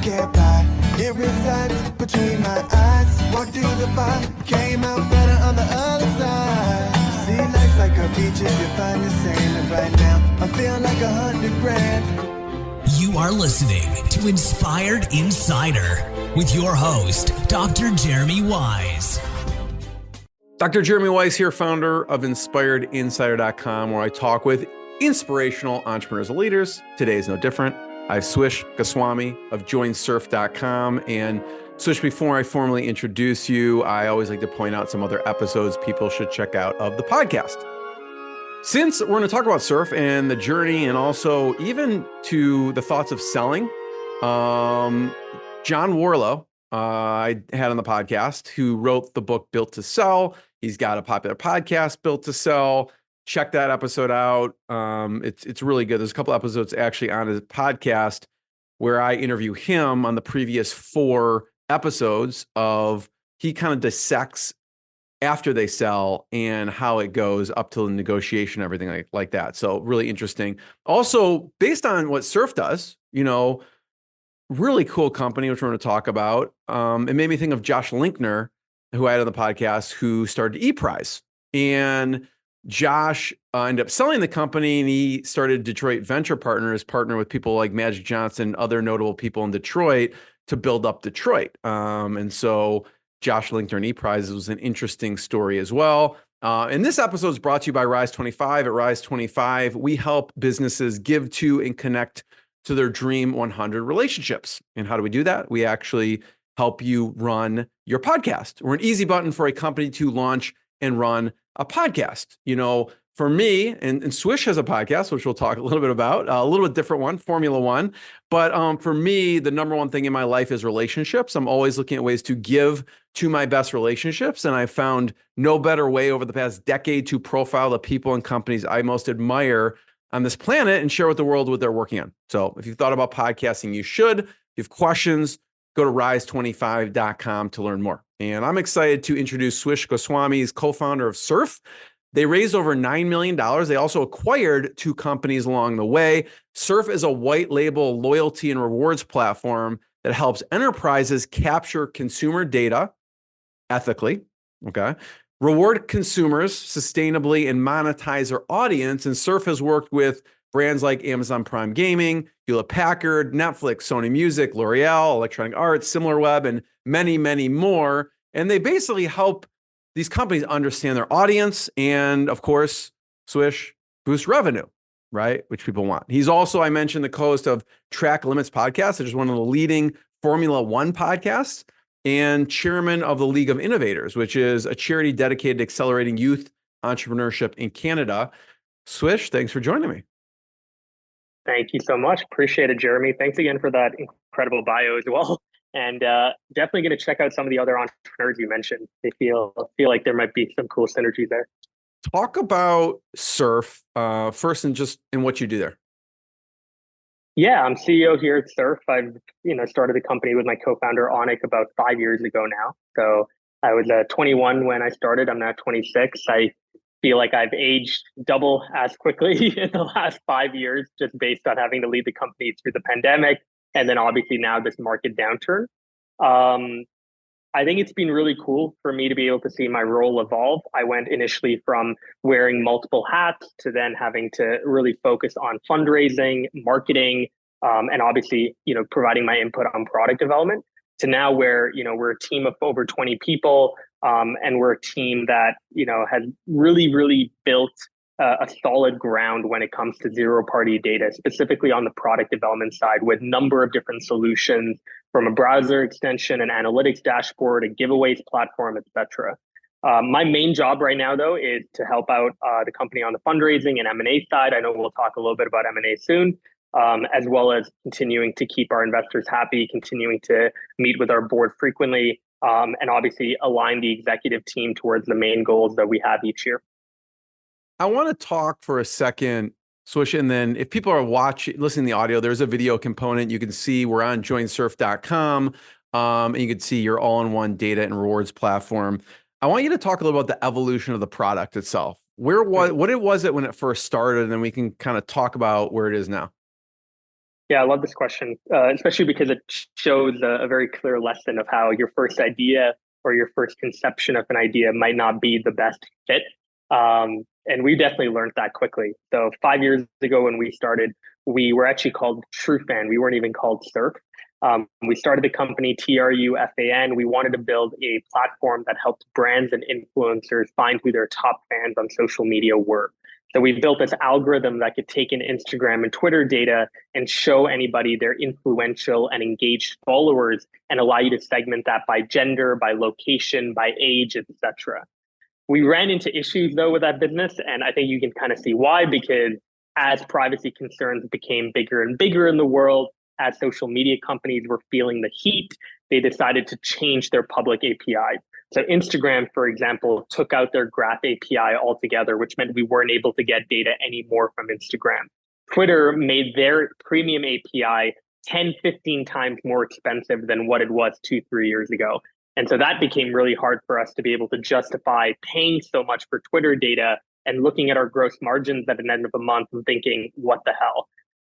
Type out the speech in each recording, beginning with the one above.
get by. It resides between my eyes. Walked through the fire, came out better on the other side. See, life's like a beach if you find the sand. And right now, I feel like 100 grand. You are listening to Inspired Insider with your host, Dr. Jeremy Wise. Dr. Jeremy Wise here, founder of InspiredInsider.com, where I talk with inspirational entrepreneurs and leaders. Today is no different. I have Swish Goswami of JoinSurf.com. And Swish, before I formally introduce you, I always like to point out some other episodes people should check out of the podcast. Since we're going to talk about surf and the journey and also even to the thoughts of selling, John Warlow, I had on the podcast, who wrote the book Built to Sell. He's got a popular podcast, Built to Sell. Check that episode out. It's really good. There's a couple episodes actually on his podcast where I interview him on the previous 4 episodes of he kind of dissects after they sell and how it goes up to the negotiation, everything like that. So really interesting. Also, based on what Surf does, really cool company, which we're going to talk about. It made me think of Josh Linkner, who I had on the podcast, who started ePrize. And Josh ended up selling the company, and he started Detroit Venture Partners, partner with people like Magic Johnson, other notable people in Detroit to build up Detroit. And so Josh Linkner and ePrize was an interesting story as well. And this episode is brought to you by Rise 25. At Rise 25, we help businesses give to and connect to their dream 100 relationships. And how do we do that? We actually help you run your podcast. We're an easy button for a company to launch and run a podcast. For me, and Swish has a podcast, which we'll talk a little bit about, a little bit different one, Formula One. But for me, the number one thing in my life is relationships. I'm always looking at ways to give to my best relationships. And I found no better way over the past decade to profile the people and companies I most admire on this planet and share with the world what they're working on. So if you've thought about podcasting, you should. If you have questions, go to rise25.com to learn more. And I'm excited to introduce Swish Goswami, he's co-founder of Surf. They raised over $9 million. They also acquired 2 companies along the way. Surf is a white label loyalty and rewards platform that helps enterprises capture consumer data ethically, reward consumers sustainably, and monetize their audience. And Surf has worked with brands like Amazon Prime Gaming, Hewlett Packard, Netflix, Sony Music, L'Oreal, Electronic Arts, SimilarWeb, and many, many more. And they basically help these companies understand their audience and, of course, Swish, boost revenue, right? Which people want. He's also, I mentioned, the co-host of Track Limits podcast, which is one of the leading Formula One podcasts, and chairman of the League of Innovators, which is a charity dedicated to accelerating youth entrepreneurship in Canada. Swish, thanks for joining me. Thank you so much. Appreciate it, Jeremy. Thanks again for that incredible bio as well. And definitely going to check out some of the other entrepreneurs you mentioned. They feel like there might be some cool synergy there. Talk about Surf first, and what you do there. Yeah, I'm CEO here at Surf. I've started the company with my co-founder Onik about 5 years ago now. So I was 21 when I started. I'm now 26. I feel like I've aged double as quickly in the last 5 years, just based on having to lead the company through the pandemic. And then obviously now this market downturn. I think it's been really cool for me to be able to see my role evolve. I went initially from wearing multiple hats to then having to really focus on fundraising, marketing, and obviously, providing my input on product development, to now where, we're a team of over 20 people. And we're a team that, has really, really built a solid ground when it comes to zero-party data, specifically on the product development side, with a number of different solutions, from a browser extension, an analytics dashboard, a giveaways platform, etc. My main job right now, though, is to help out the company on the fundraising and M&A side. I know we'll talk a little bit about M&A soon, as well as continuing to keep our investors happy, continuing to meet with our board frequently, and obviously align the executive team towards the main goals that we have each year. I want to talk for a second, Swish, and then if people are listening to the audio, there's a video component. You can see we're on joinsurf.com, and you can see your all-in-one data and rewards platform. I want you to talk a little about the evolution of the product itself. What was it when it first started, and then we can kind of talk about where it is now. Yeah, I love this question, especially because it shows a very clear lesson of how your first idea or your first conception of an idea might not be the best fit. And we definitely learned that quickly. So 5 years ago when we started, we were actually called TrueFan. We weren't even called Surf. We started the company TRUFAN. We wanted to build a platform that helped brands and influencers find who their top fans on social media were. So we built this algorithm that could take in Instagram and Twitter data and show anybody their influential and engaged followers and allow you to segment that by gender, by location, by age, etc. We ran into issues though with that business, and I think you can kind of see why, because as privacy concerns became bigger and bigger in the world, as social media companies were feeling the heat, they decided to change their public API. So Instagram, for example, took out their graph API altogether, which meant we weren't able to get data anymore from Instagram. Twitter made their premium API 10, 15 times more expensive than what it was 2, 3 years ago. And so that became really hard for us to be able to justify paying so much for Twitter data and looking at our gross margins at the end of the month and thinking, what the hell?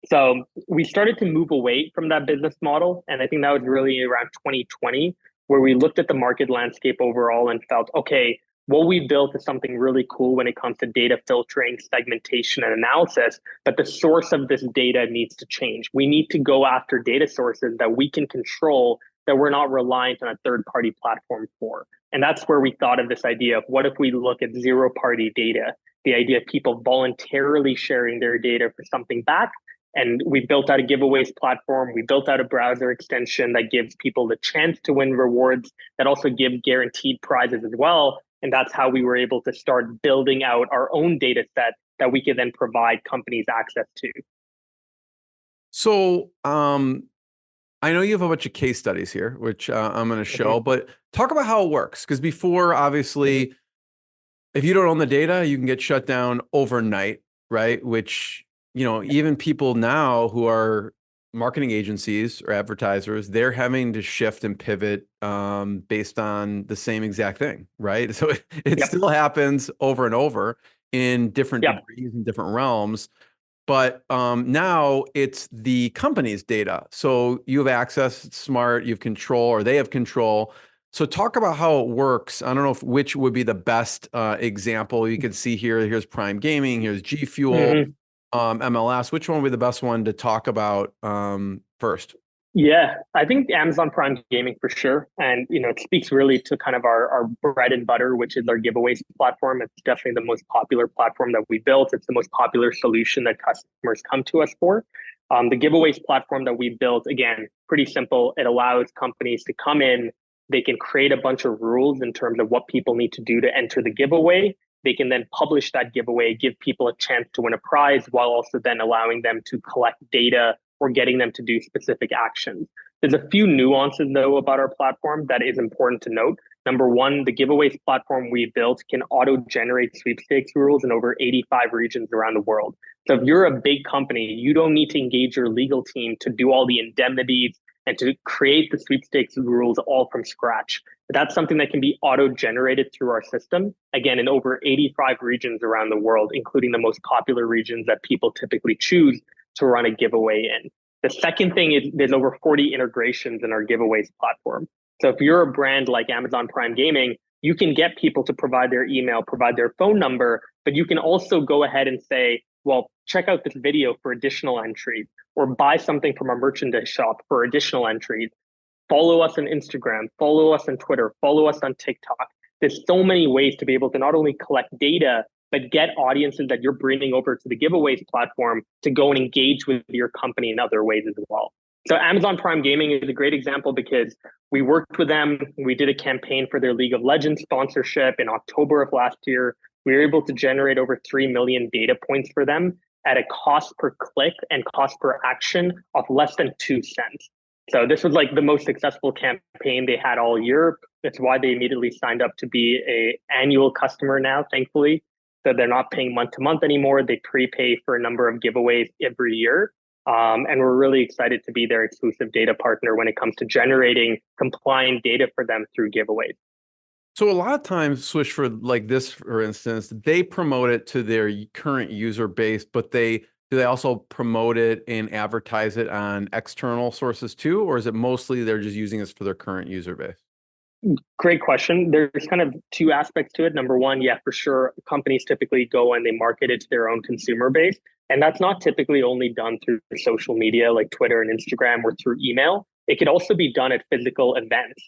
So we started to move away from that business model. And I think that was really around 2020, where we looked at the market landscape overall and felt, okay, what we built is something really cool when it comes to data filtering, segmentation, and analysis, but the source of this data needs to change. We need to go after data sources that we can control, that we're not reliant on a third-party platform for. And that's where we thought of this idea of what if we look at zero-party data, the idea of people voluntarily sharing their data for something back. And we built out a giveaways platform. We built out a browser extension that gives people the chance to win rewards that also give guaranteed prizes as well. And that's how we were able to start building out our own data set that we could then provide companies access to. So, I know you have a bunch of case studies here, which I'm going to show, but talk about how it works. Because before, obviously, if you don't own the data, you can get shut down overnight, right? Which, even people now who are marketing agencies or advertisers, they're having to shift and pivot based on the same exact thing, right? So it still happens over and over in different degrees and different realms. But now it's the company's data. So you have access, it's smart, you have control, or they have control. So talk about how it works. I don't know which would be the best example. You can see here, here's Prime Gaming, here's G Fuel, MLS. Which one would be the best one to talk about first? Yeah, I think Amazon Prime Gaming for sure. And, it speaks really to kind of our bread and butter, which is our giveaways platform. It's definitely the most popular platform that we built. It's the most popular solution that customers come to us for. The giveaways platform that we built, again, pretty simple. It allows companies to come in. They can create a bunch of rules in terms of what people need to do to enter the giveaway. They can then publish that giveaway, give people a chance to win a prize, while also then allowing them to collect data or getting them to do specific actions. There's a few nuances, though, about our platform that is important to note. Number one, the giveaways platform we built can auto-generate sweepstakes rules in over 85 regions around the world. So if you're a big company, you don't need to engage your legal team to do all the indemnities and to create the sweepstakes rules all from scratch. That's something that can be auto-generated through our system, again, in over 85 regions around the world, including the most popular regions that people typically choose to run a giveaway in. The second thing is there's over 40 integrations in our giveaways platform. So if you're a brand like Amazon Prime Gaming, you can get people to provide their email, provide their phone number, but you can also go ahead and say, well, check out this video for additional entries, or buy something from our merchandise shop for additional entries. Follow us on Instagram, follow us on Twitter, follow us on TikTok. There's so many ways to be able to not only collect data, but get audiences that you're bringing over to the giveaways platform to go and engage with your company in other ways as well. So Amazon Prime Gaming is a great example because we worked with them. We did a campaign for their League of Legends sponsorship in October of last year. We were able to generate over 3 million data points for them at a cost per click and cost per action of less than 2 cents. So this was like the most successful campaign they had all year. That's why they immediately signed up to be an annual customer now, thankfully. So they're not paying month to month anymore. They prepay for a number of giveaways every year. And we're really excited to be their exclusive data partner when it comes to generating compliant data for them through giveaways. So a lot of times, Swish, for like this, for instance, they promote it to their current user base, but there's do they also promote it and advertise it on external sources too? Or is it mostly they're just using this for their current user base? Great question. There's kind of two aspects to it. Number one, yeah, for sure, companies typically go and they market it to their own consumer base. And that's not typically only done through social media like Twitter and Instagram or through email. It could also be done at physical events.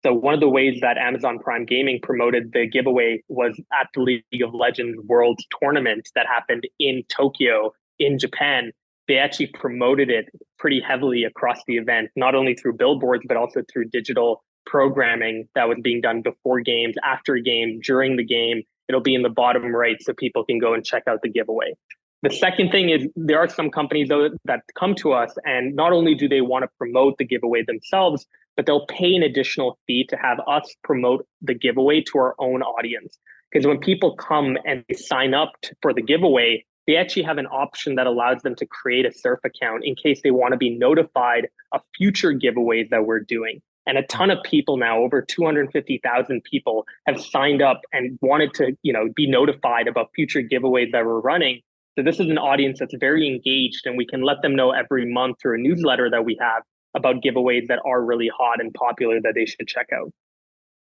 So one of the ways that Amazon Prime Gaming promoted the giveaway was at the League of Legends World Tournament that happened in Tokyo, in Japan. They actually promoted it pretty heavily across the event, not only through billboards, but also through digital programming that was being done before games, after a game, during the game. It'll be in the bottom right so people can go and check out the giveaway. The second thing is there are some companies though that come to us and not only do they want to promote the giveaway themselves, but they'll pay an additional fee to have us promote the giveaway to our own audience. Because when people come and they sign up for the giveaway, they actually have an option that allows them to create a Surf account in case they want to be notified of future giveaways that we're doing. And a ton of people now, over 250,000 people, have signed up and wanted to, be notified about future giveaways that we're running. So this is an audience that's very engaged, and we can let them know every month through a newsletter that we have about giveaways that are really hot and popular that they should check out.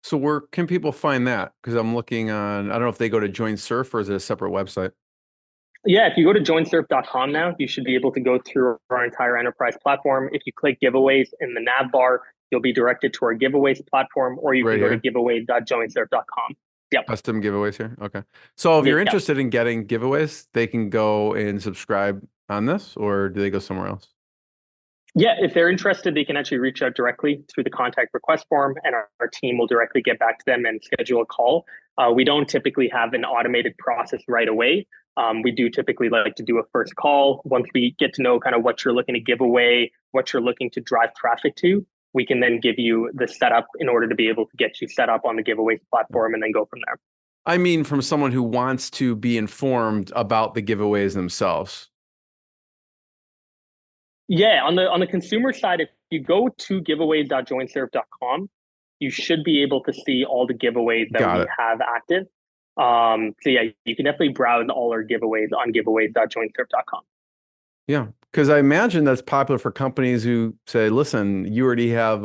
So where can people find that? Because I'm looking on, I don't know if they go to Join Surf or is it a separate website? Yeah, if you go to joinsurf.com now, you should be able to go through our entire enterprise platform. If you click giveaways in the nav bar, you'll be directed to our giveaways platform, or you Right can go here? to giveaway.joinsurf.com. Yep. Custom giveaways here. Okay. So if Yeah, you're yeah. interested in getting giveaways, they can go and subscribe on this, or do they go somewhere else? Yeah, if they're interested, they can actually reach out directly through the contact request form, and our team will directly get back to them and schedule a call. We don't typically have an automated process right away. We do typically like to do a first call. Once we get to know kind of what you're looking to give away, what you're looking to drive traffic to, we can then give you the setup in order to be able to get you set up on the giveaways platform and then go from there. I mean, from someone who wants to be informed about the giveaways themselves. Yeah, on the consumer side, if you go to giveaways.joinsurf.com, you should be able to see all the giveaways that Got we it. have active. So yeah, you can definitely browse all our giveaways on giveaways.joinsurf.com. Yeah, because I imagine that's popular for companies who say, listen, you already have,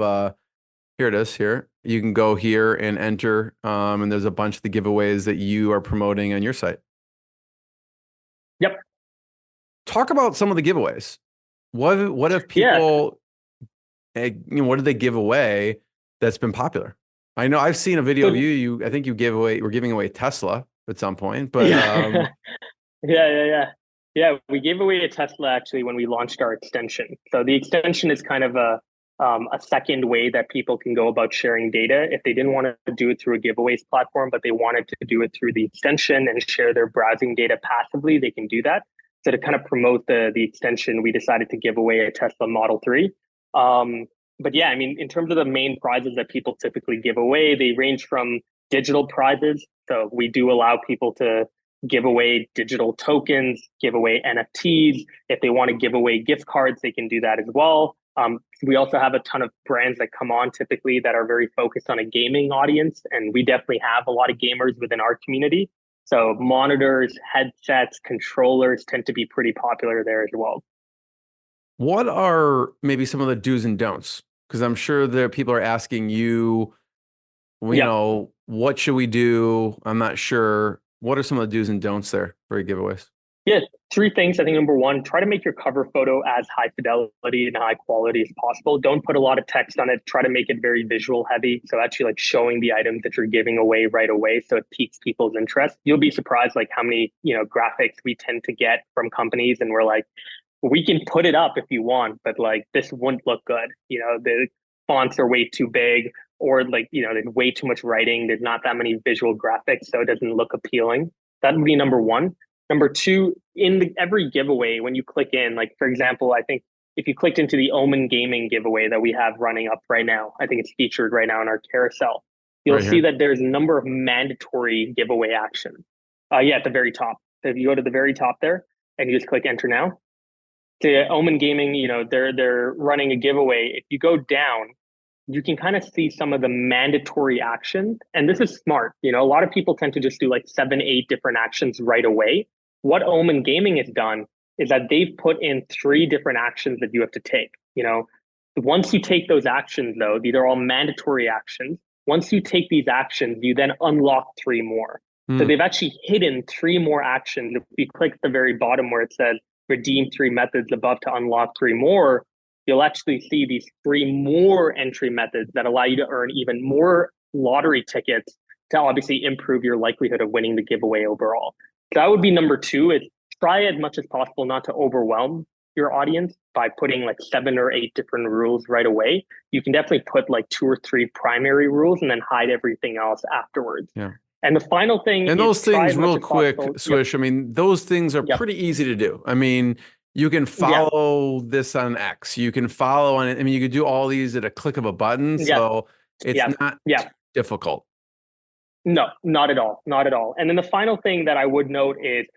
here it is here. You can go here and enter, and there's a bunch of the giveaways that you are promoting on your site. Yep. Talk about some of the giveaways. What if Yeah. people, what did they give away that's been popular? I know I've seen a video of you. I think you were giving away Tesla at some point, but Yeah. Yeah, we gave away a Tesla actually when we launched our extension. So the extension is kind of a second way that people can go about sharing data. If they didn't want to do it through a giveaways platform, but they wanted to do it through the extension and share their browsing data passively, they can do that. So to kind of promote the extension, we decided to give away a Tesla Model 3. But yeah, I mean, in terms of the main prizes that people typically give away, they range from digital prizes. So we do allow people to give away digital tokens, give away NFTs. If they want to give away gift cards, they can do that as well. We also have a ton of brands that come on typically that are very focused on a gaming audience. And we definitely have a lot of gamers within our community. So monitors, headsets, controllers tend to be pretty popular there as well. what are maybe some of the do's and don'ts? Because I'm sure there people are asking you, what should we do? I'm not sure. What are some of the do's and don'ts there for your giveaways? Yeah, three things. I think number one, try to make your cover photo as high fidelity and high quality as possible. Don't put a lot of text on it. Try to make it very visual heavy. So actually like showing the items that you're giving away right away. So it piques people's interest. You'll be surprised like how many, graphics we tend to get from companies. And we're like, we can put it up if you want, but like this wouldn't look good. The fonts are way too big, or like, there's way too much writing. There's not that many visual graphics, so it doesn't look appealing. That would be number one. Number two, in every giveaway, when you click in, like for example, I think if you clicked into the Omen Gaming giveaway that we have running up right now, I think it's featured right now in our carousel. You'll see that there's a number of mandatory giveaway actions. At the very top. So if you go to the very top there and you just click enter now, the Omen Gaming, they're running a giveaway. If you go down, you can kind of see some of the mandatory actions. And this is smart. A lot of people tend to just do like 7, 8 different actions right away. What Omen Gaming has done is that they've put in 3 different actions that you have to take. Once you take those actions, though, these are all mandatory actions. Once you take these actions, you then unlock 3 more. So they've actually hidden 3 more actions. If you click at the very bottom where it says redeem 3 methods above to unlock 3 more, you'll actually see these 3 more entry methods that allow you to earn even more lottery tickets to obviously improve your likelihood of winning the giveaway overall. So that would be number 2, is try as much as possible not to overwhelm your audience by putting like 7 or 8 different rules right away. You can definitely put like 2 or 3 primary rules and then hide everything else afterwards. Yeah. And the final thing, and those things real quick, Swish. Yep. I mean, those things are Yep. pretty easy to do. I mean, you can follow this on X. You can follow on it. I mean, you could do all these at a click of a button. Yep. So it's not difficult. No, not at all. Not at all. And then the final thing that I would note is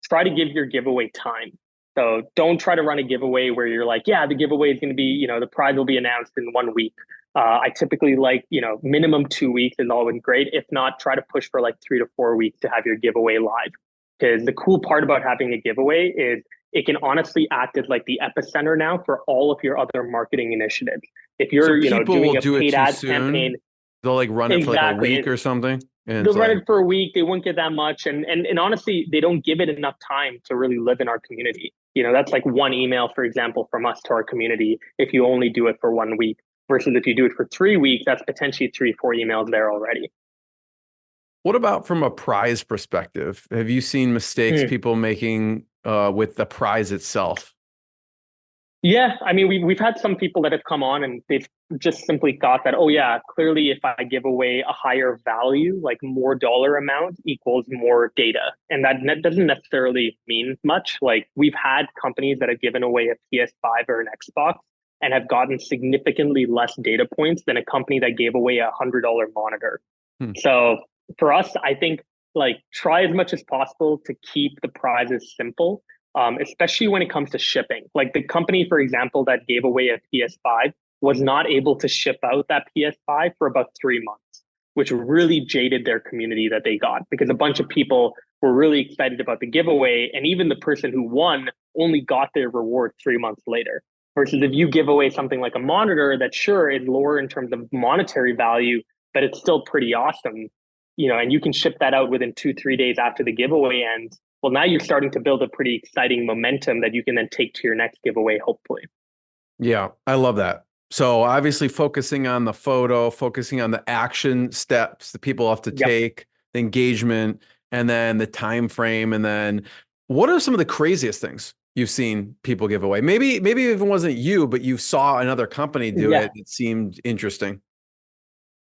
try to give your giveaway time. So don't try to run a giveaway where you're like, yeah, the giveaway is going to be, the prize will be announced in 1 week. I typically like, minimum 2 weeks is always great. If not, try to push for like 3 to 4 weeks to have your giveaway live. Because the cool part about having a giveaway is it can honestly act as like the epicenter now for all of your other marketing initiatives. If you're, doing a paid ads campaign, they'll like run it for like a week or something. And they'll run it for a week. They won't get that much. And honestly, they don't give it enough time to really live in our community. That's like 1 email, for example, from us to our community if you only do it for 1 week, versus if you do it for 3 weeks, that's potentially 3-4 emails there already. What about from a prize perspective? Have you seen mistakes people making with the prize itself? Yeah, I mean, we've had some people that have come on and they've just simply thought that, oh yeah, clearly if I give away a higher value, like more dollar amount equals more data. And that doesn't necessarily mean much. Like we've had companies that have given away a PS5 or an Xbox and have gotten significantly less data points than a company that gave away a $100 monitor. So for us, I think like try as much as possible to keep the prizes simple. Especially when it comes to shipping. Like the company, for example, that gave away a PS5 was not able to ship out that PS5 for about 3 months, which really jaded their community that they got, because a bunch of people were really excited about the giveaway. And even the person who won only got their reward 3 months later. Versus if you give away something like a monitor that sure is lower in terms of monetary value, but it's still pretty awesome, and you can ship that out within 2-3 days after the giveaway ends. Well, now you're starting to build a pretty exciting momentum that you can then take to your next giveaway, hopefully. Yeah, I love that. So obviously focusing on the photo, focusing on the action steps that people have to take, the engagement, and then the time frame. And then what are some of the craziest things you've seen people give away? Maybe if it wasn't you, but you saw another company do it. It seemed interesting.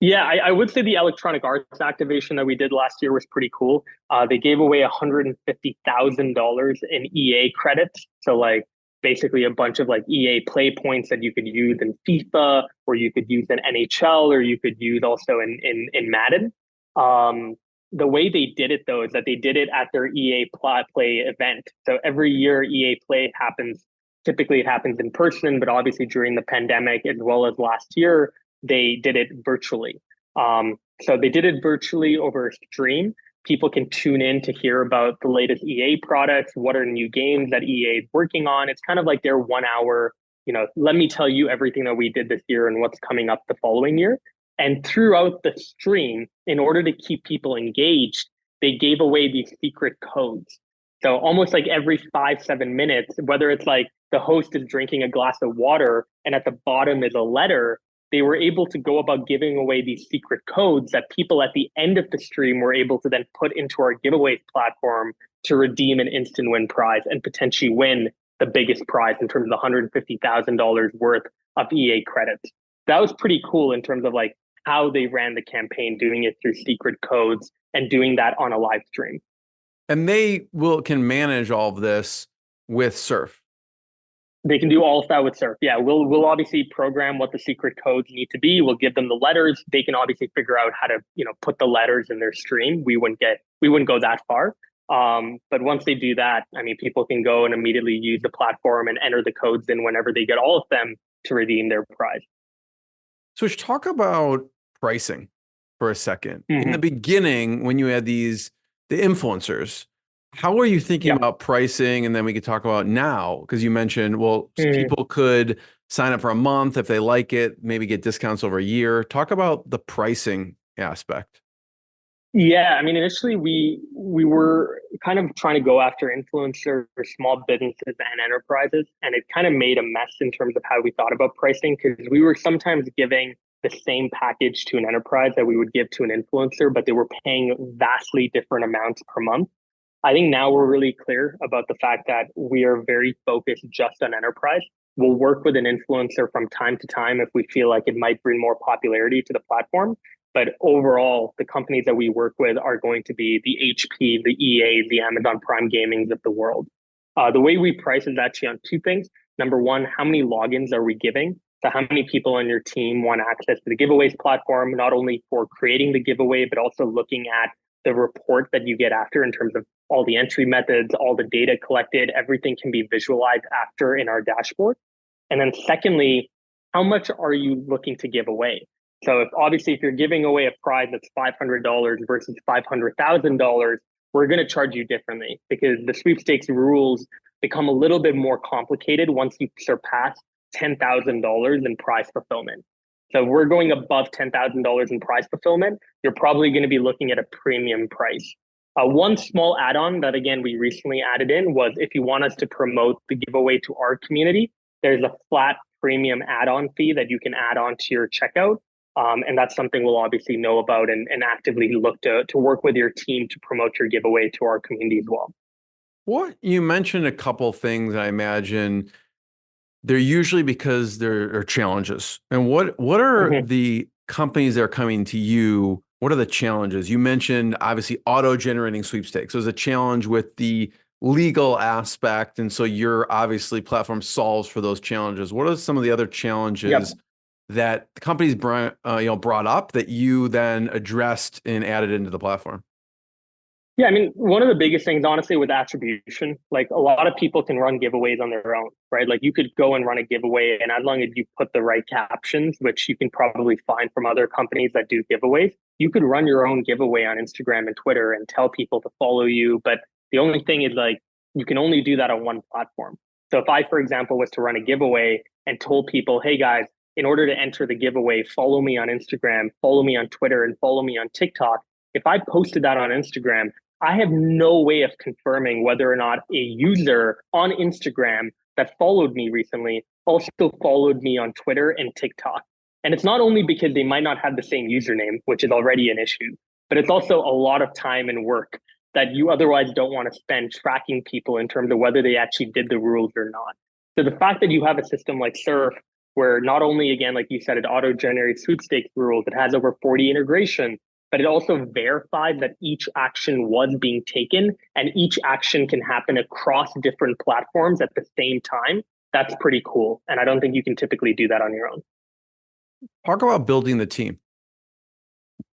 Yeah, I would say the electronic arts activation that we did last year was pretty cool. They gave away $150,000 in EA credits. So like basically a bunch of like EA play points that you could use in FIFA, or you could use in NHL, or you could use also in Madden. The way they did it though is that they did it at their EA Play event. So every year EA Play happens. Typically it happens in person, but obviously during the pandemic as well as last year, they did it virtually. So they did it virtually over a stream. People can tune in to hear about the latest EA products, what are new games that EA is working on. It's kind of like their 1 hour, let me tell you everything that we did this year and what's coming up the following year. And throughout the stream, in order to keep people engaged, they gave away these secret codes. So almost like every 5-7 minutes, whether it's like the host is drinking a glass of water and at the bottom is a letter, they were able to go about giving away these secret codes that people at the end of the stream were able to then put into our giveaway platform to redeem an instant win prize and potentially win the biggest prize in terms of $150,000 worth of EA credits. That was pretty cool in terms of like how they ran the campaign, doing it through secret codes and doing that on a live stream. And they can manage all of this with Surf. They can do all of that with Surf. Yeah, we'll obviously program what the secret codes need to be. We'll give them the letters. They can obviously figure out how to, put the letters in their stream. We wouldn't go that far. But once they do that, I mean, people can go and immediately use the platform and enter the codes in whenever they get all of them to redeem their prize. So let's talk about pricing for a second. In the beginning, when you had the influencers, How are you thinking Yeah. about pricing? And then we could talk about now, because you mentioned, well, Mm. people could sign up for a month if they like it, maybe get discounts over a year. Talk about the pricing aspect. Yeah, I mean, initially we were kind of trying to go after influencers, small businesses, and enterprises, and it kind of made a mess in terms of how we thought about pricing because we were sometimes giving the same package to an enterprise that we would give to an influencer, but they were paying vastly different amounts per month. I think now we're really clear about the fact that we are very focused just on enterprise. We'll work with an influencer from time to time if we feel like it might bring more popularity to the platform. But overall, the companies that we work with are going to be the HP, the EA, the Amazon Prime Gamings of the world. The way we price is actually on two things. Number one, how many logins are we giving? So how many people on your team want access to the giveaways platform, not only for creating the giveaway, but also looking at the report that you get after in terms of all the entry methods, all the data collected, everything can be visualized after in our dashboard. And then secondly, how much are you looking to give away? So if you're giving away a prize that's $500 versus $500,000, we're going to charge you differently because the sweepstakes rules become a little bit more complicated once you surpass $10,000 in prize fulfillment. So if we're going above $10,000 in prize fulfillment, you're probably going to be looking at a premium price. One small add-on that again we recently added in was if you want us to promote the giveaway to our community, there's a flat premium add-on fee that you can add on to your checkout. And that's something we'll obviously know about and actively look to work with your team to promote your giveaway to our community as well. What you mentioned a couple things, I imagine they're usually because there are challenges. And what are Mhm. the companies that are coming to you? What are the challenges? You mentioned obviously auto-generating sweepstakes. There's a challenge with the legal aspect, and so your obviously platform solves for those challenges. What are some of the other Yep. challenges that the companies brought up that you then addressed and added into the platform? Yeah, I mean, one of the biggest things, honestly, with attribution, like a lot of people can run giveaways on their own, right? Like you could go and run a giveaway, and as long as you put the right captions, which you can probably find from other companies that do giveaways, you could run your own giveaway on Instagram and Twitter and tell people to follow you. But the only thing is, like, you can only do that on one platform. So if I, for example, was to run a giveaway and told people, hey guys, in order to enter the giveaway, follow me on Instagram, follow me on Twitter, and follow me on TikTok. If I posted that on Instagram, I have no way of confirming whether or not a user on Instagram that followed me recently also followed me on Twitter and TikTok. And it's not only because they might not have the same username, which is already an issue, but it's also a lot of time and work that you otherwise don't want to spend tracking people in terms of whether they actually did the rules or not. So the fact that you have a system like Surf, where not only, again, like you said, it auto generates sweepstakes rules, it has over 40 integrations, but it also verified that each action was being taken and each action can happen across different platforms at the same time. That's pretty cool. And I don't think you can typically do that on your own. Talk about building the team.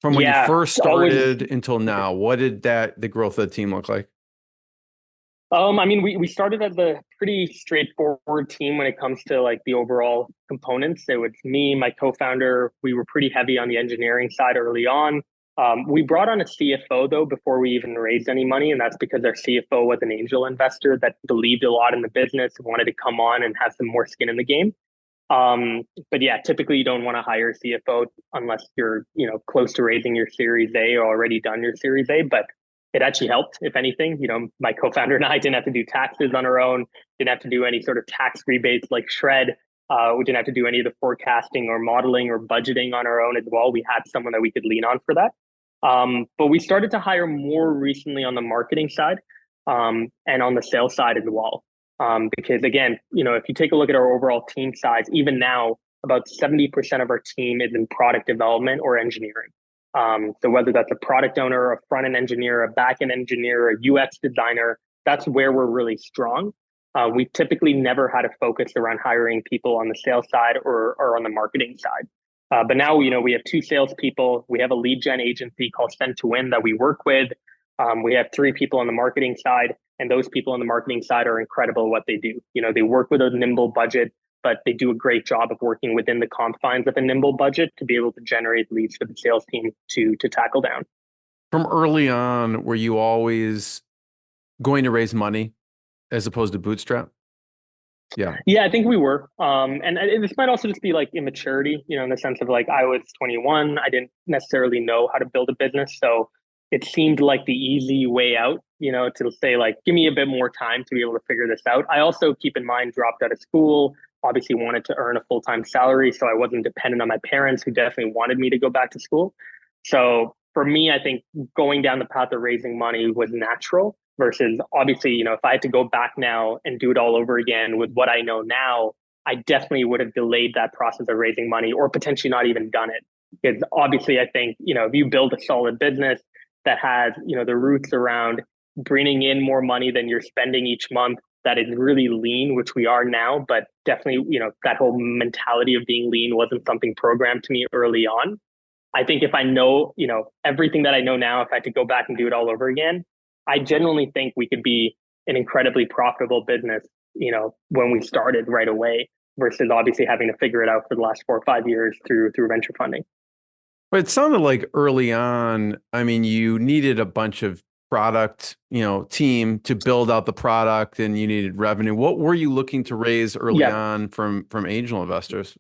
From when you Yeah, first it's always. started until now, what did the growth of the team look like? I mean, we started as a pretty straightforward team when it comes to like the overall components. It was me, my co-founder. We were pretty heavy on the engineering side early on. We brought on a CFO though before we even raised any money, and that's because our CFO was an angel investor that believed a lot in the business, wanted to come on and have some more skin in the game. But yeah, typically you don't want to hire a CFO unless you're, close to raising your Series A or already done your Series A. But it actually helped, if anything. My co-founder and I didn't have to do taxes on our own, didn't have to do any sort of tax rebates like Shred. We didn't have to do any of the forecasting or modeling or budgeting on our own as well. We had someone that we could lean on for that. But we started to hire more recently on the marketing side and on the sales side as well. Because again, if you take a look at our overall team size, even now, about 70% of our team is in product development or engineering. So whether that's a product owner, a front-end engineer, a back-end engineer, a UX designer, that's where we're really strong. We typically never had a focus around hiring people on the sales side or on the marketing side. But now, we have two salespeople. We have a lead gen agency called Send to Win that we work with. We have three people on the marketing side, and those people on the marketing side are incredible at what they do. They work with a nimble budget, but they do a great job of working within the confines of a nimble budget to be able to generate leads for the sales team to tackle down. From early on, were you always going to raise money as opposed to bootstrap? Yeah. Yeah, I think we were. This might also just be like immaturity, in the sense of like I was 21, I didn't necessarily know how to build a business, so it seemed like the easy way out, to say like, give me a bit more time to be able to figure this out. I also keep in mind dropped out of school, obviously wanted to earn a full-time salary, so I wasn't dependent on my parents who definitely wanted me to go back to school. So for me, I think going down the path of raising money was natural versus obviously, if I had to go back now and do it all over again with what I know now, I definitely would have delayed that process of raising money or potentially not even done it. Because obviously, I think, if you build a solid business that has, the roots around bringing in more money than you're spending each month, that is really lean, which we are now, but definitely, that whole mentality of being lean wasn't something programmed to me early on. I think if I know, everything that I know now, if I had to go back and do it all over again, I genuinely think we could be an incredibly profitable business, when we started right away versus obviously having to figure it out for the last 4 or 5 years through venture funding. But it sounded like early on, I mean, you needed a bunch of product, team to build out the product and you needed revenue. What were you looking to raise early Yeah. on from angel investors?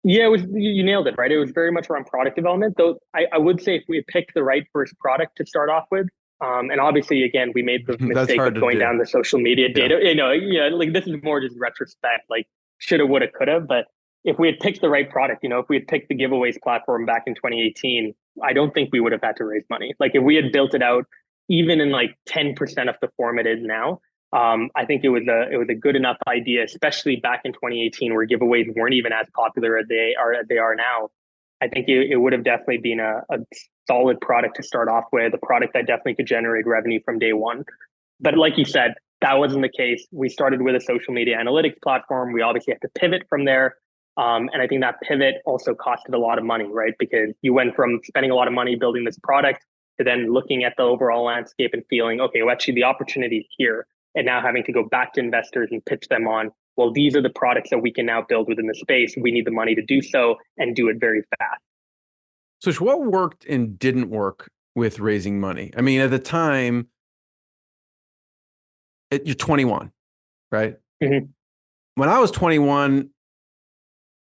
Yeah, it was you nailed it, right? It was very much around product development. Though I would say if we had picked the right first product to start off with, and obviously again we made the That's mistake hard of to going do. down the social media Yeah. data. Like this is more just retrospect, like shoulda, woulda, coulda. But if we had picked the right product, if we had picked the giveaways platform back in 2018, I don't think we would have had to raise money. Like if we had built it out even in like 10% of the form it is now, I think it was a good enough idea, especially back in 2018, where giveaways weren't even as popular as they are now. I think it would have definitely been a solid product to start off with, a product that definitely could generate revenue from day one. But like you said, that wasn't the case. We started with a social media analytics platform. We obviously have to pivot from there. And I think that pivot also costed a lot of money, right? Because you went from spending a lot of money building this product to then looking at the overall landscape and feeling, okay, well, actually the opportunity is here, and now having to go back to investors and pitch them on, well, these are the products that we can now build within the space. We need the money to do so and do it very fast. So what worked and didn't work with raising money? I mean, at the time, you're 21, right? Mm-hmm. When I was 21,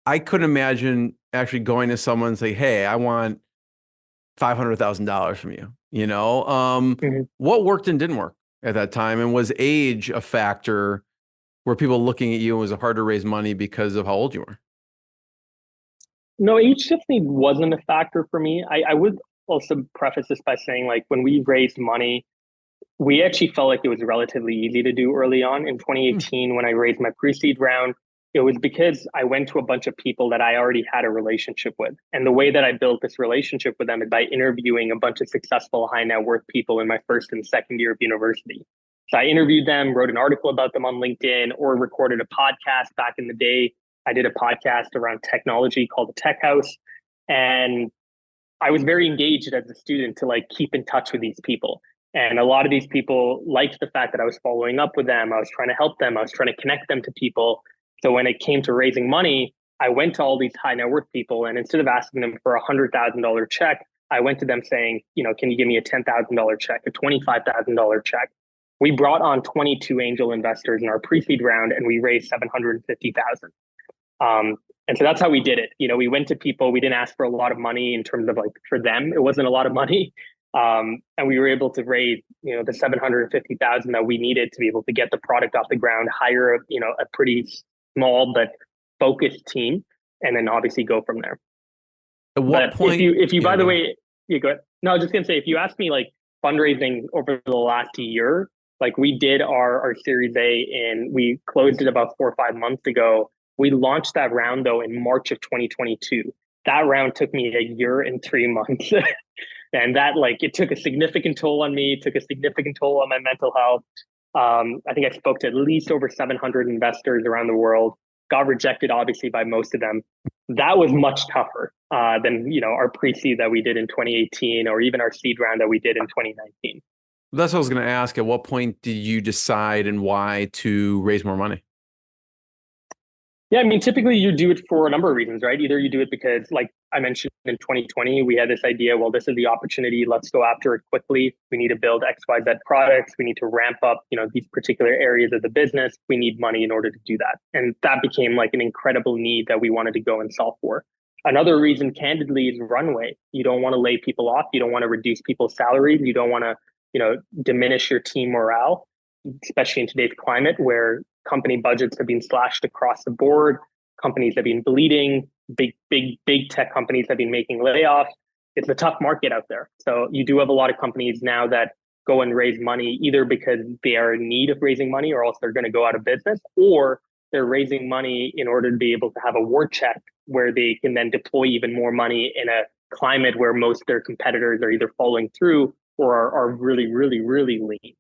I couldn't imagine actually going to someone and say, hey, I want $500,000 from you. Mm-hmm. What worked and didn't work at that time? And was age a factor? Were people looking at you and was it hard to raise money because of how old you were? No, age definitely wasn't a factor for me. I would also preface this by saying, like, when we raised money, we actually felt like it was relatively easy to do early on. In Hmm. 2018, when I raised my pre-seed round, it was because I went to a bunch of people that I already had a relationship with. And the way that I built this relationship with them is by interviewing a bunch of successful high net worth people in my first and second year of university. So I interviewed them, wrote an article about them on LinkedIn, or recorded a podcast back in the day. I did a podcast around technology called The Tech House. And I was very engaged as a student to like keep in touch with these people. And a lot of these people liked the fact that I was following up with them. I was trying to help them. I was trying to connect them to people. So when it came to raising money, I went to all these high net worth people. And instead of asking them for $100,000 check, I went to them saying, can you give me a $10,000 check, a $25,000 check? We brought on 22 angel investors in our pre-seed round and we raised 750,000. And so that's how we did it. We went to people, we didn't ask for a lot of money in terms of like for them, it wasn't a lot of money. And we were able to raise, the 750,000 that we needed to be able to get the product off the ground, hire, a pretty small but focused team, and then obviously go from there. At what But point? if you, Yeah, by the go ahead. way, you go ahead. No, I was just gonna say, if you ask me like fundraising over the last year, like we did our Series A and we closed it about 4 or 5 months ago. We launched that round though in March of 2022. That round took me a year and 3 months. And that like it took a significant toll on me, took a significant toll on my mental health. I think I spoke to at least over 700 investors around the world, got rejected obviously by most of them. That was much tougher than our pre-seed that we did in 2018 or even our seed round that we did in 2019. That's what I was going to ask. At what point did you decide and why to raise more money? Yeah, I mean, typically you do it for a number of reasons, right? Either you do it because, like I mentioned in 2020, we had this idea, well, this is the opportunity, let's go after it quickly. We need to build XYZ products. We need to ramp up, these particular areas of the business. We need money in order to do that. And that became like an incredible need that we wanted to go and solve for. Another reason, candidly, is runway. You don't want to lay people off. You don't want to reduce people's salaries. You don't want to, diminish your team morale, especially in today's climate where company budgets have been slashed across the board. Companies have been bleeding. Big tech companies have been making layoffs. It's a tough market out there. So you do have a lot of companies now that go and raise money either because they are in need of raising money or else they're going to go out of business, or they're raising money in order to be able to have a war chest where they can then deploy even more money in a climate where most of their competitors are either falling through or are really, really, really lean.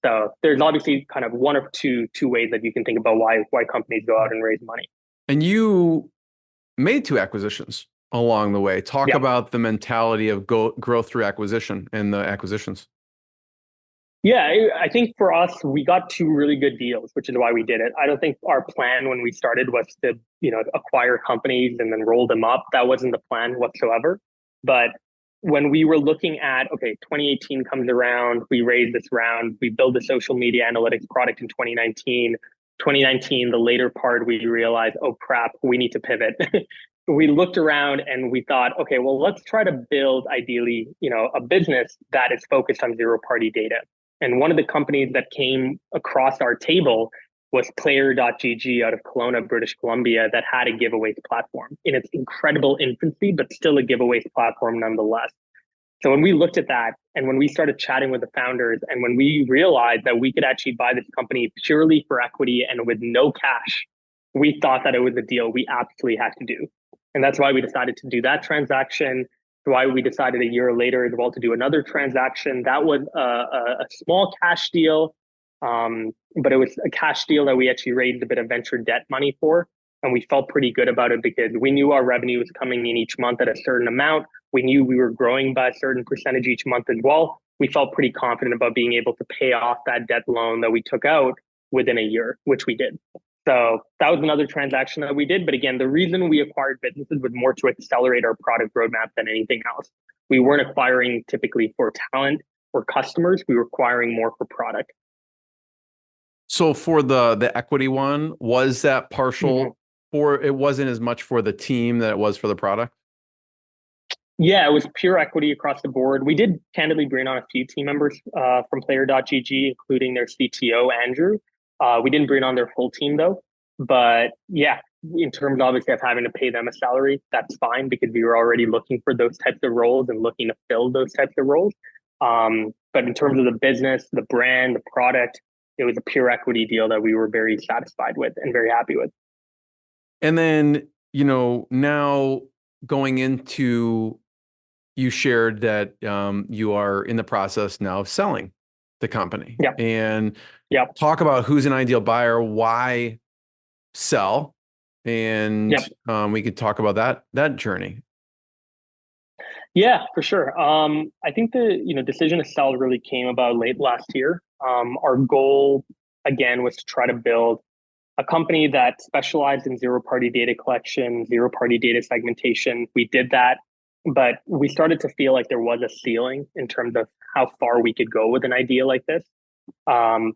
So there's obviously kind of one of two ways that you can think about why companies go out and raise money. And you made 2 acquisitions along the way. Talk about the mentality of growth through acquisition and the acquisitions. Yeah, I think for us, we got 2 really good deals, which is why we did it. I don't think our plan when we started was to, acquire companies and then roll them up. That wasn't the plan whatsoever. But when we were looking at, 2018 comes around, we raised this round, we build the social media analytics product in 2019. 2019, the later part, we realized, oh crap, we need to pivot. We looked around and we thought, okay, well, let's try to build ideally, a business that is focused on zero-party data. And one of the companies that came across our table was Player.gg out of Kelowna, British Columbia, that had a giveaways platform in its incredible infancy, but still a giveaways platform nonetheless. So when we looked at that and when we started chatting with the founders and when we realized that we could actually buy this company purely for equity and with no cash, we thought that it was a deal we absolutely had to do. And that's why we decided to do that transaction. Why we decided a year later as well to do another transaction. That was a small cash deal, but it was a cash deal that we actually raised a bit of venture debt money for. And we felt pretty good about it because we knew our revenue was coming in each month at a certain amount. We knew we were growing by a certain percentage each month as well. We felt pretty confident about being able to pay off that debt loan that we took out within a year, which we did. So that was another transaction that we did. But again, the reason we acquired businesses was more to accelerate our product roadmap than anything else. We weren't acquiring typically for talent or customers. We were acquiring more for product. So for the equity one, was that partial for, it wasn't as much for the team that it was for the product? Yeah, it was pure equity across the board. We did candidly bring on a few team members from Player.gg, including their CTO, Andrew. We didn't bring on their full team though. But yeah, in terms obviously of having to pay them a salary, that's fine because we were already looking for those types of roles and looking to fill those types of roles. But in terms of the business, the brand, the product, it was a pure equity deal that we were very satisfied with and very happy with. And then, now going into, you shared that you are in the process now of selling the company. Yeah. And talk about who's an ideal buyer, why sell, and we could talk about that journey. Yeah, for sure. I think the decision to sell really came about late last year. Our goal again was to try to build a company that specialized in zero-party data collection, zero-party data segmentation. We did that, but we started to feel like there was a ceiling in terms of how far we could go with an idea like this.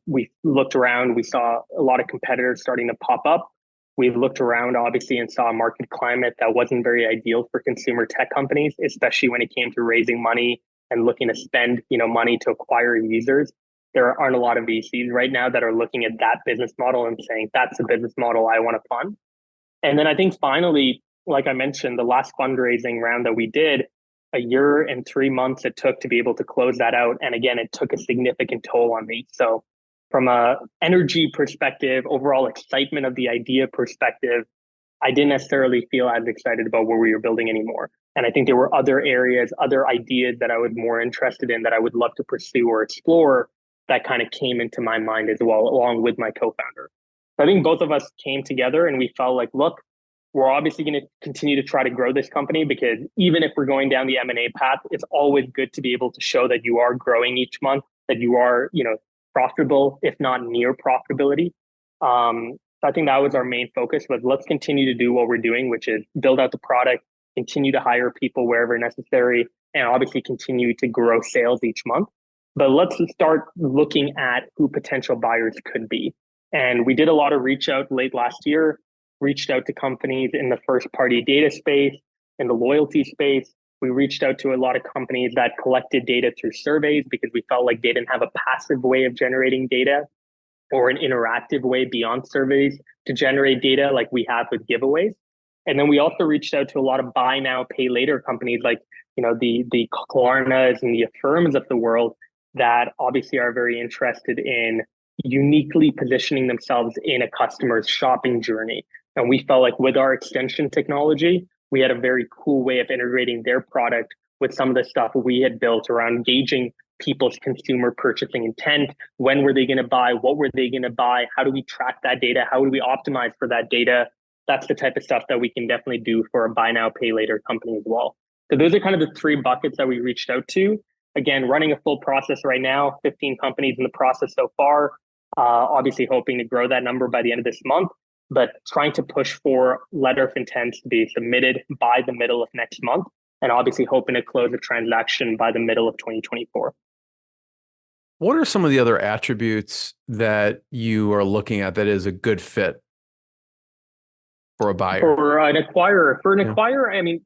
We looked around, we saw a lot of competitors starting to pop up. We looked around, obviously, and saw a market climate that wasn't very ideal for consumer tech companies, especially when it came to raising money and looking to spend, money to acquire users. There aren't a lot of VCs right now that are looking at that business model and saying, that's the business model I want to fund. And then I think finally, like I mentioned, the last fundraising round that we did, a year and 3 months it took to be able to close that out. And again, it took a significant toll on me. So from a energy perspective, overall excitement of the idea perspective, I didn't necessarily feel as excited about what we were building anymore. And I think there were other areas, other ideas that I was more interested in that I would love to pursue or explore that kind of came into my mind as well, along with my co-founder. So I think both of us came together and we felt like, look, we're obviously going to continue to try to grow this company because even if we're going down the M&A path, it's always good to be able to show that you are growing each month, that you are, profitable, if not near profitability. So I think that was our main focus, was let's continue to do what we're doing, which is build out the product, continue to hire people wherever necessary, and obviously continue to grow sales each month. But let's start looking at who potential buyers could be. And we did a lot of reach out late last year, reached out to companies in the first party data space, in the loyalty space. We reached out to a lot of companies that collected data through surveys because we felt like they didn't have a passive way of generating data or an interactive way beyond surveys to generate data like we have with giveaways. And then we also reached out to a lot of buy now, pay later companies like, the Klarnas and the Affirms of the world that obviously are very interested in uniquely positioning themselves in a customer's shopping journey. And we felt like with our extension technology, we had a very cool way of integrating their product with some of the stuff we had built around gauging people's consumer purchasing intent. When were they going to buy? What were they going to buy? How do we track that data? How do we optimize for that data? That's the type of stuff that we can definitely do for a buy now, pay later company as well. So those are kind of the three buckets that we reached out to. Again, running a full process right now, 15 companies in the process so far. Obviously hoping to grow that number by the end of this month, but trying to push for letter of intent to be submitted by the middle of next month, and obviously hoping to close a transaction by the middle of 2024. What are some of the other attributes that you are looking at that is a good fit for a buyer? For an acquirer, I mean,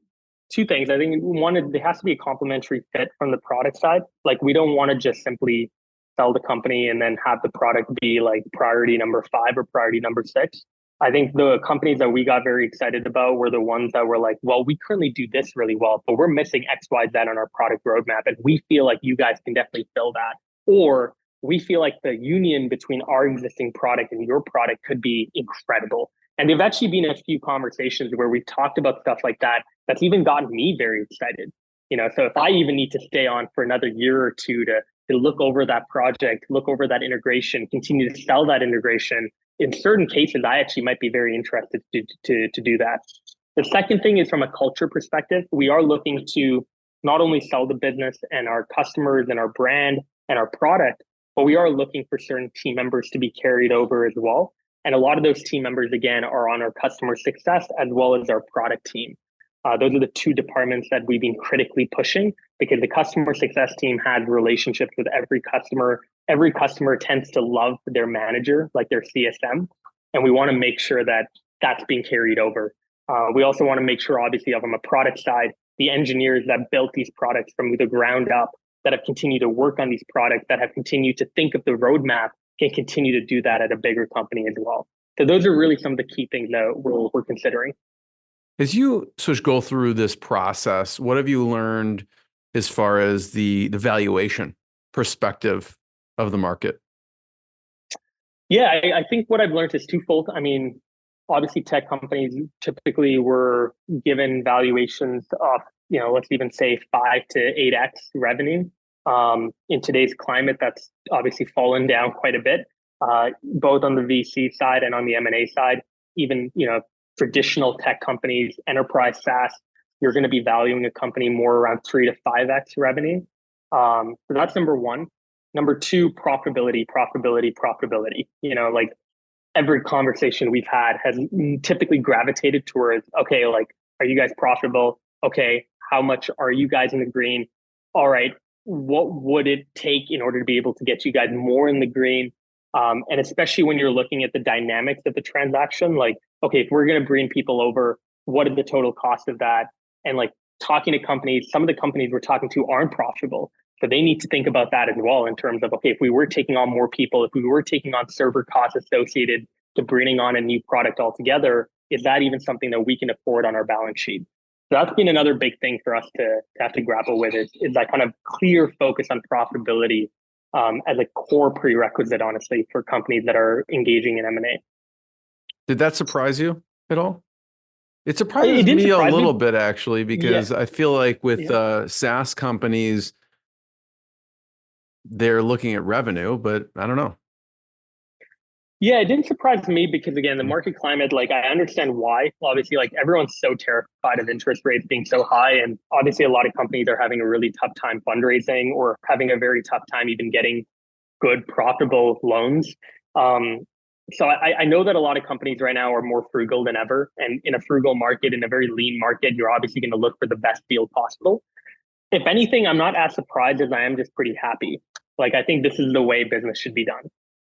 two things. I think one is there has to be a complementary fit from the product side. Like, we don't want to just simply sell the company and then have the product be like priority number 5 or priority number 6. I think the companies that we got very excited about were the ones that were like, well, we currently do this really well, but we're missing X, Y, Z on our product roadmap. And we feel like you guys can definitely fill that. Or we feel like the union between our existing product and your product could be incredible. And there've actually been a few conversations where we've talked about stuff like that. That's even gotten me very excited. So if I even need to stay on for another year or two to look over that project, look over that integration, continue to sell that integration, in certain cases, I actually might be very interested to do that. The second thing is from a culture perspective, we are looking to not only sell the business and our customers and our brand and our product, but we are looking for certain team members to be carried over as well. And a lot of those team members, again, are on our customer success as well as our product team. Those are the two departments that we've been critically pushing, because the customer success team has relationships with every customer. Every customer tends to love their manager, like their CSM. And we want to make sure that that's being carried over. We also want to make sure, obviously, from a product side, the engineers that built these products from the ground up, that have continued to work on these products, that have continued to think of the roadmap, can continue to do that at a bigger company as well. So those are really some of the key things that we're considering. As you go through this process, what have you learned as far as the valuation perspective of the market? Yeah, I think what I've learned is twofold. I mean, obviously tech companies typically were given valuations of, let's even say 5 to 8x revenue. In today's climate, that's obviously fallen down quite a bit, both on the VC side and on the M&A side. Even, traditional tech companies, enterprise SaaS, you're going to be valuing a company more around 3 to 5x revenue. So that's number one. Number two, profitability. Like every conversation we've had has typically gravitated towards, okay, like, are you guys profitable? Okay, how much are you guys in the green? All right, what would it take in order to be able to get you guys more in the green? And especially when you're looking at the dynamics of the transaction, like, okay, if we're going to bring people over, what is the total cost of that? And like talking to companies, some of the companies we're talking to aren't profitable. So they need to think about that as well in terms of, okay, if we were taking on more people, if we were taking on server costs associated to bringing on a new product altogether, is that even something that we can afford on our balance sheet? So that's been another big thing for us to have to grapple with is that kind of clear focus on profitability as a core prerequisite, honestly, for companies that are engaging in M&A. Did that surprise you at all? It surprises me a little bit, actually, because I feel like with SaaS companies, they're looking at revenue, but I don't know. Yeah, it didn't surprise me because, again, the market climate, like, I understand why. Obviously, like, everyone's so terrified of interest rates being so high. And obviously, a lot of companies are having a really tough time fundraising or having a very tough time even getting good, profitable loans. So I know that a lot of companies right now are more frugal than ever. And in a frugal market, in a very lean market, you're obviously going to look for the best deal possible. If anything, I'm not as surprised as I am just pretty happy. Like, I think this is the way business should be done.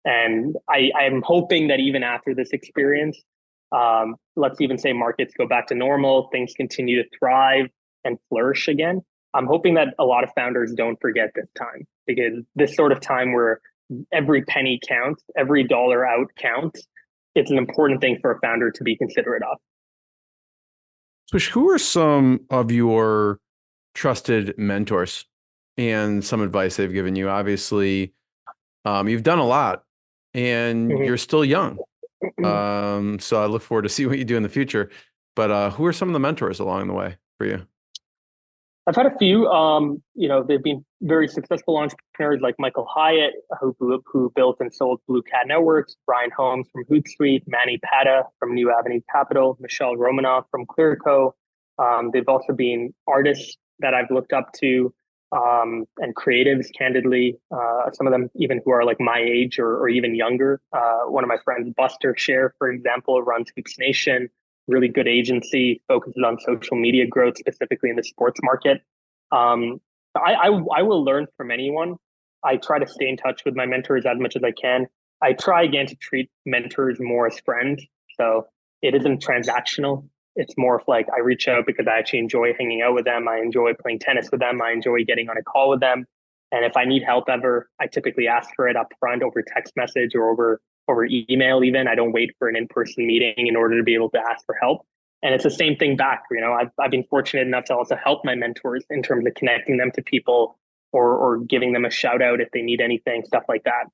And I'm hoping that even after this experience, let's even say markets go back to normal, things continue to thrive and flourish again. I'm hoping that a lot of founders don't forget this time, because this sort of time where every penny counts, every dollar out counts, it's an important thing for a founder to be considerate of. Swish, who are some of your trusted mentors and some advice they've given you? Obviously, you've done a lot and you're still young. So I look forward to see what you do in the future. But who are some of the mentors along the way for you? I've had a few, they've been very successful entrepreneurs like Michael Hyatt, who built and sold Blue Cat Networks, Brian Holmes from Hootsuite, Manny Pata from New Avenue Capital, Michelle Romanoff from Clearco. They've also been artists that I've looked up to, and creatives, candidly. Some of them even who are like my age or even younger. One of my friends, Buster Share, for example, runs Hoops Nation, really good agency, focuses on social media growth, specifically in the sports market. I will learn from anyone. I try to stay in touch with my mentors as much as I can. I try again to treat mentors more as friends. So it isn't transactional. It's more of like I reach out because I actually enjoy hanging out with them. I enjoy playing tennis with them. I enjoy getting on a call with them. And if I need help ever, I typically ask for it up front over text message or over email even. I don't wait for an in-person meeting in order to be able to ask for help. And it's the same thing back. I've been fortunate enough to also help my mentors in terms of connecting them to people or giving them a shout out if they need anything, stuff like that.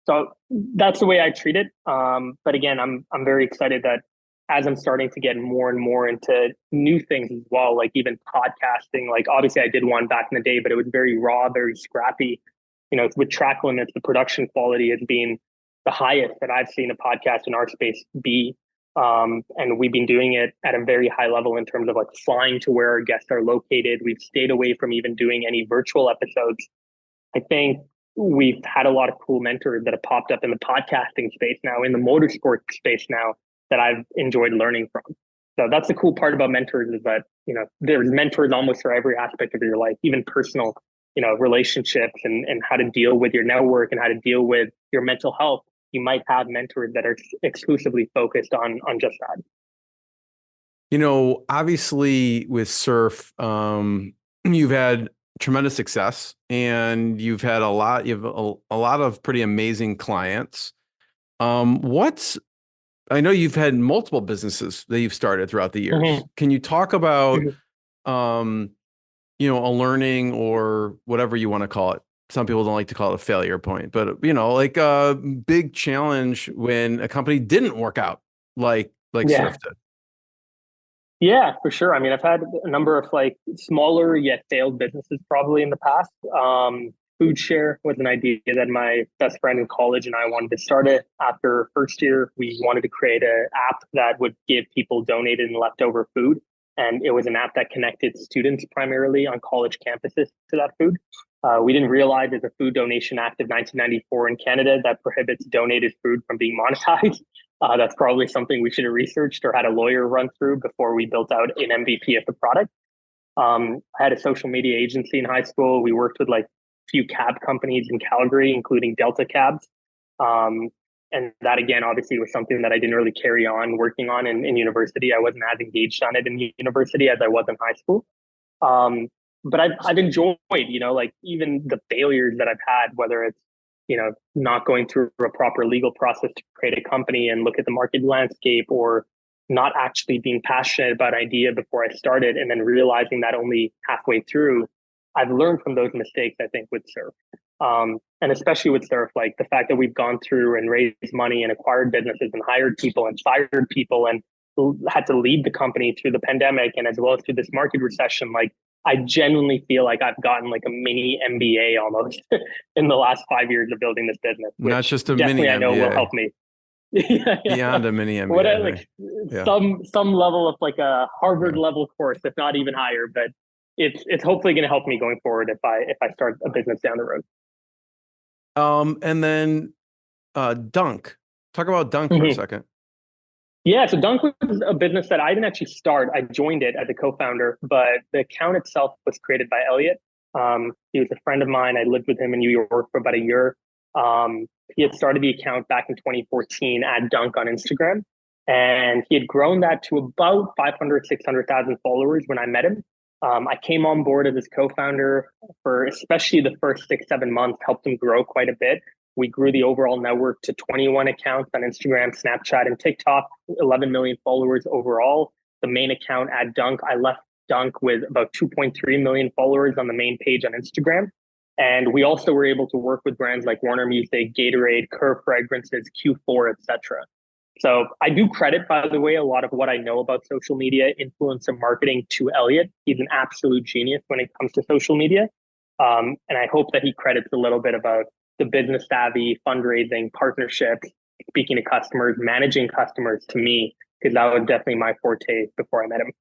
So that's the way I treat it. But again, I'm very excited that as I'm starting to get more and more into new things as well, like even podcasting, like obviously I did one back in the day, but it was very raw, very scrappy. With track limits, the production quality has been the highest that I've seen a podcast in our space be. And we've been doing it at a very high level in terms of like flying to where our guests are located. We've stayed away from even doing any virtual episodes. I think we've had a lot of cool mentors that have popped up in the podcasting space now, in the motorsport space now, that I've enjoyed learning from. So that's the cool part about mentors, is that, there's mentors almost for every aspect of your life, even personal, relationships and how to deal with your network and how to deal with your mental health. You might have mentors that are exclusively focused on just that. Obviously with Surf, you've had tremendous success and you have a lot of pretty amazing clients. I know you've had multiple businesses that you've started throughout the years. Can you talk about, a learning or whatever you want to call it? Some people don't like to call it a failure point, but like a big challenge when a company didn't work out like Surf did. Yeah, for sure. I mean, I've had a number of like smaller yet failed businesses probably in the past. Food Share was an idea that my best friend in college and I wanted to start it. After first year, we wanted to create an app that would give people donated and leftover food. And it was an app that connected students primarily on college campuses to that food. We didn't realize there's a Food Donation Act of 1994 in Canada that prohibits donated food from being monetized. That's probably something we should have researched or had a lawyer run through before we built out an MVP of the product. I had a social media agency in high school. We worked with like few cab companies in Calgary, including Delta Cabs. And that, again, obviously was something that I didn't really carry on working on in university. I wasn't as engaged on it in university as I was in high school. But I've enjoyed, like even the failures that I've had, whether it's, not going through a proper legal process to create a company and look at the market landscape, or not actually being passionate about an idea before I started and then realizing that only halfway through. I've learned from those mistakes, I think, with Surf. And especially with Surf, like the fact that we've gone through and raised money and acquired businesses and hired people and fired people and had to lead the company through the pandemic and as well as through this market recession. Like, I genuinely feel like I've gotten like a mini MBA almost in the last 5 years of building this business. Not just a mini MBA. I know will help me. Beyond a mini MBA. Some level of like a Harvard level course, if not even higher, but it's hopefully going to help me going forward if I start a business down the road. And then Dunk. Talk about Dunk for a second. Yeah, so Dunk was a business that I didn't actually start. I joined it as a co-founder, but the account itself was created by Elliot. He was a friend of mine. I lived with him in New York for about a year. He had started the account back in 2014 at Dunk on Instagram, and he had grown that to about 500, 600,000 followers when I met him. I came on board as his co-founder for especially the first 6-7 months, helped him grow quite a bit. We grew the overall network to 21 accounts on Instagram, Snapchat, and TikTok, 11 million followers overall. The main account at Dunk, I left Dunk with about 2.3 million followers on the main page on Instagram. And we also were able to work with brands like Warner Music, Gatorade, Curve Fragrances, Q4, etc. So I do credit, by the way, a lot of what I know about social media, influencer marketing to Elliot. He's an absolute genius when it comes to social media. And I hope that he credits a little bit about the business savvy, fundraising, partnerships, speaking to customers, managing customers to me, because that was definitely my forte before I met him.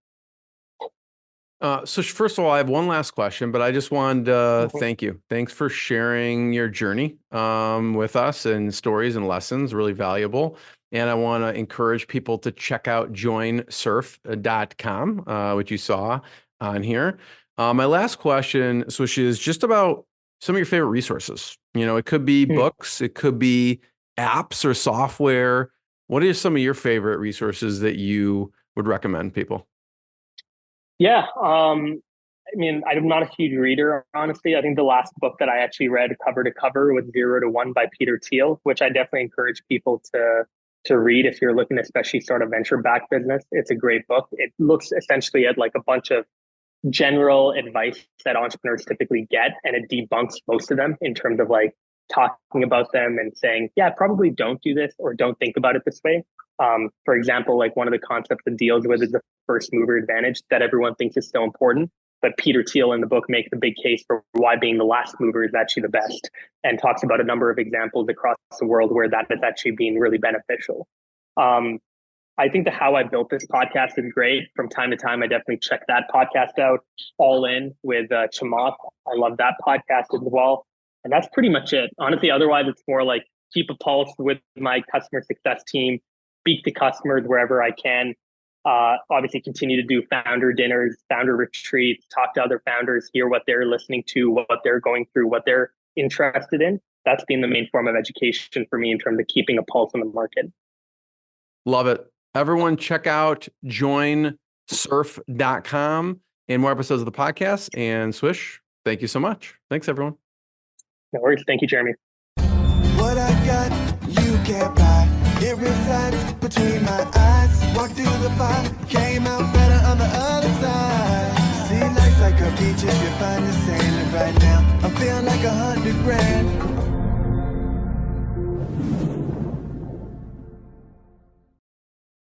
So first of all, I have one last question, but I just wanted to thank you. Thanks for sharing your journey with us and stories and lessons, really valuable. And I want to encourage people to check out joinsurf.com, which you saw on here. My last question, Swish, is just about some of your favorite resources. It could be books, it could be apps or software. What are some of your favorite resources that you would recommend people? Yeah. I'm not a huge reader, honestly. I think the last book that I actually read cover to cover was 0 to 1 by Peter Thiel, which I definitely encourage people to read if you're looking to especially start a venture-backed business. It's a great book. It looks essentially at like a bunch of general advice that entrepreneurs typically get, and it debunks most of them in terms of like talking about them and saying, yeah, probably don't do this or don't think about it this way. For example, like one of the concepts it deals with is the first mover advantage that everyone thinks is so important. But Peter Thiel in the book makes a big case for why being the last mover is actually the best, and talks about a number of examples across the world where that is actually being really beneficial. I think the How I Built This podcast is great. From time to time, I definitely check that podcast out. All In with Chamath. I love that podcast as well. And that's pretty much it. Honestly, otherwise, it's more like keep a pulse with my customer success team, speak to customers wherever I can. Obviously, continue to do founder dinners, founder retreats, talk to other founders, hear what they're listening to, what they're going through, what they're interested in. That's been the main form of education for me in terms of keeping a pulse on the market. Love it. Everyone check out joinsurf.com and more episodes of the podcast. And Swish, thank you so much. Thanks, everyone. No worries. Thank you, Jeremy. What I got, you can't buy. It resides between my eyes. Walked through the fire, came out better on the other side. See, life's like a beach if you find the sailing right now. I'm feeling like 100 grand.